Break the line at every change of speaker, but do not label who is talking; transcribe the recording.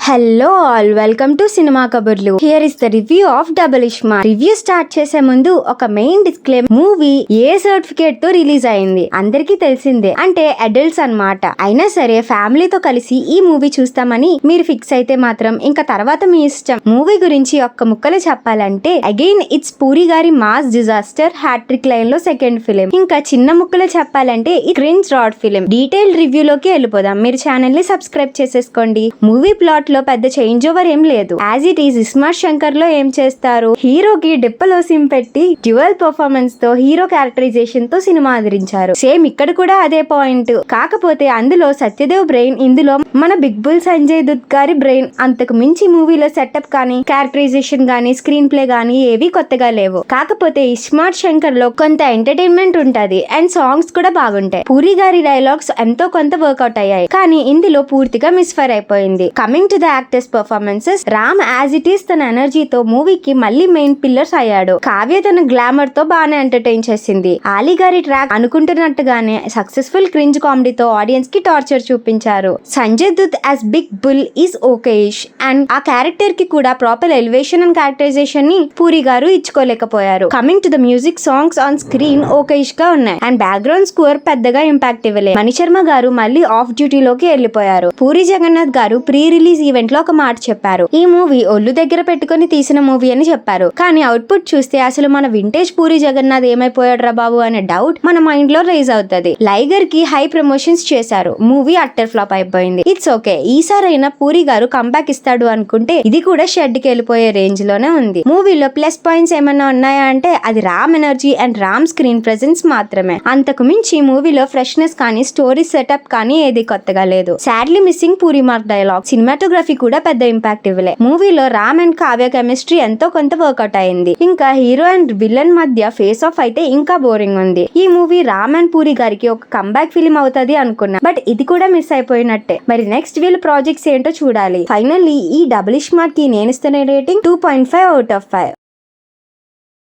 Hello all, welcome to cinema కబుర్లు. Here is the review of Double iSmart. Review start చేసే ముందు ఒక main disclaimer. Movie A certificate తో release అయింది అందరికీ తెలిసిందే, అంటే అడల్ట్స్ అన్నమాట. అయినా సరే ఫ్యామిలీతో కలిసి ఈ మూవీ చూస్తామని మీరు ఫిక్స్ అయితే మాత్రం ఇంకా తర్వాత మీ ఇష్టం. మూవీ గురించి ఒక్క ముక్కలో చెప్పాలంటే అగైన్ ఇట్స్ పూరి గారి మాస్ డిజాస్టర్ హ్యాట్రిక్ లైన్ లో సెకండ్ ఫిలిం. ఇంకా చిన్న ముక్కలో చెప్పాలంటే ఈ క్రింజ్ రాడ్ ఫిలిం. డీటెయిల్ రివ్యూలోకి వెళ్ళిపోదాం. మీరు ఛానల్ ని సబ్స్క్రైబ్ చేసేసుకోండి. మూవీ ప్లాట్ లో పెద్ద చేంజ్ ఓవర్ ఏం లేదు. As it is iSmart Shankar లో ఏం చేస్తారు, హీరోకి డిప్పలో సిమ్ పెట్టి డ్యూయల్ పర్ఫార్మెన్స్ తో హీరో క్యారెక్టరైజేషన్ తో సినిమా ఆదరించారు. సేమ్ ఇక్కడ కూడా అదే పాయింట్. కాకపోతే అందులో సత్యదేవ్ బ్రెయిన్, ఇందులో మన బిగ్ బుల్ సంజయ్ దత్ గారి బ్రెయిన్. అంతకు మించి మూవీలో సెటప్ కానీ క్యారెక్టరైజేషన్ గానీ స్క్రీన్ ప్లే గానీ ఏవి కొత్తగా లేవు. కాకపోతే ఇస్మార్ట్ శంకర్ లో కొంత ఎంటర్టైన్మెంట్ ఉంటది అండ్ సాంగ్స్ కూడా బాగుంటాయి. పూరి గారి డైలాగ్స్ ఎంతో కొంత వర్కౌట్ అయ్యాయి, కానీ ఇందులో పూర్తిగా మిస్ఫైర్ అయిపోయింది. Coming to the actors performances, Ram as it is తన ఎనర్జీతో మూవీకి మళ్ళీ మెయిన్ పిల్లర్స్ అయ్యాడు. కావ్య తన గ్లామర్ తో బాగానే ఎంటర్టైన్ చేసింది. ఆలీ గారి ట్రాక్ అనుకుంటున్నట్టుగానే సక్సెస్ఫుల్ క్రింజ్ కామెడీతో ఆడియన్స్ కి టార్చర్ చూపించారు. Sanjay Dutt as big bull is okayish and ఆ క్యారెక్టర్ కి కూడా ప్రాపర్ ఎలివేషన్ అండ్ క్యారెక్టరైజేషన్ ని పూరి గారు ఇచ్చుకోలేకపోయారు. Coming to the music, songs on screen okayish గా ఉన్నాయి అండ్ బ్యాక్గ్రౌండ్ స్కోర్ పెద్దగా ఇంపాక్ట్ ఇవ్వలేదు. మణిశర్మ గారు మళ్ళీ ఆఫ్ డ్యూటీలోకి వెళ్లిపోయారు. పూరి జగన్నాథ్ గారు ప్రీ రిలీజ్ ఈవెంట్ లో ఒక మాట చెప్పారు. ఈ మూవీ ఒళ్ళు దగ్గర పెట్టుకుని తీసిన మూవీ అని చెప్పారు. కానీ అవుట్పుట్ చూస్తే అసలు మన వింటేజ్ పూరి జగన్నాథ్ ఏమైపోయాడు రా బాబు అనే డౌట్ మన మైండ్ లో రైజ్ అవుతుంది. లైగర్ కి హై ప్రమోషన్స్ చేశారు. మూవీ అట్టర్ ఫ్లాప్ అయిపోయింది. It's okay. ఈసారైనా పూరి గారు కంబ్యాక్ ఇస్తాడు అనుకుంటే ఇది కూడా షెడ్ కి వెళ్ళిపోయే రేంజ్ లోనే ఉంది. మూవీలో ప్లస్ పాయింట్స్ ఏమన్నా ఉన్నాయా అంటే అది Ram energy and Ram screen presence మాత్రమే. అంతకు మించి మూవీలో ఫ్రెష్నెస్ కానీ స్టోరీ సెటప్ కానీ ఏది కొత్తగా లేదు. Sadly missing puri mark dialogue. Cinematography కూడా పెద్ద ఇంపాక్ట్ ఇవ్వలే. మూవీలో రామ్ అండ్ కావ్య కెమిస్ట్రీ ఎంతో కొంత వర్కౌట్ అయింది. ఇంకా హీరో అండ్ విలన్ మధ్య ఫేస్ ఆఫ్ అయితే ఇంకా బోరింగ్ ఉంది. ఈ మూవీ రామ్ అండ్ పూరి గారికి ఒక కంబ్యాక్ ఫిలిం అవుతుంది అనుకున్నా, బట్ ఇది కూడా మిస్ అయిపోయినట్టే. మరి నెక్స్ట్ వీళ్ళ ప్రాజెక్ట్స్ ఏంటో చూడాలి. ఫైనల్లీ ఈ డబుల్ ఇష్మార్ట్ కి నేను ఇస్తున్న రేటింగ్ 2.5 out of 5.